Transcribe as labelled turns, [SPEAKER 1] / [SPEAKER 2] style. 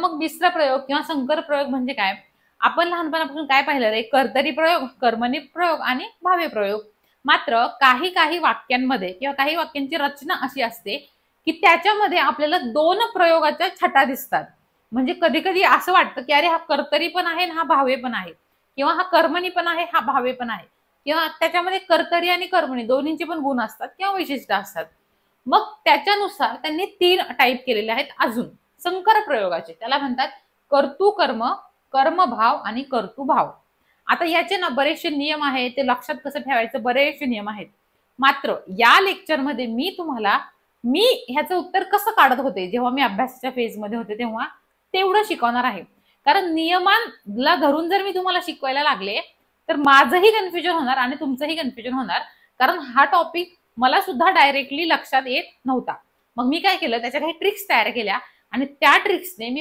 [SPEAKER 1] मग मिश्र प्रयोग किंवा संकर प्रयोग म्हणजे काय? आपण लहानपणापासून काय पाहिलं रे? कर्तरी प्रयोग, कर्मणी प्रयोग आणि भावे प्रयोग. मात्र काही काही वाक्यांमध्ये किंवा काही वाक्यांची रचना अशी असते की त्याच्यामध्ये आपल्याला दोन प्रयोगाच्या छटा दिसतात. म्हणजे कधी कधी असं वाटतं की अरे हा कर्तरी पण आहे हा भावे पण आहे, किंवा हा कर्मणी पण आहे हा भावे पण आहे, किंवा त्याच्यामध्ये कर्तरी आणि कर्मणी दोन्हींचे पण गुण असतात किंवा वैशिष्ट्य असतात. मग त्याच्यानुसार त्यांनी 3 टाईप केलेले आहेत अजून संकर प्रयोगाचे. त्याला म्हणतात कर्तृ कर्म, कर्मभाव आणि कर्तृभाव. आता याचे ना बरेचसे नियम आहेत, ते लक्षात कसं ठेवायचं, बरेचसे नियम आहेत. मात्र या लेक्चरमध्ये मी ह्याचं उत्तर कसं काढत होते जेव्हा मी अभ्यासाच्या फेजमध्ये होते तेव्हा तेवढं शिकवणार आहे. कारण नियमांना धरून जर मी तुम्हाला शिकवायला लागले तर माझंही कन्फ्युजन होणार आणि तुमचंही कन्फ्युजन होणार. कारण हा टॉपिक मला सुद्धा डायरेक्टली लक्षात येत नव्हता. मग मी काय केलं, त्याच्या काही ट्रिक्स तयार केल्या आणि त्या ट्रिक्सने मी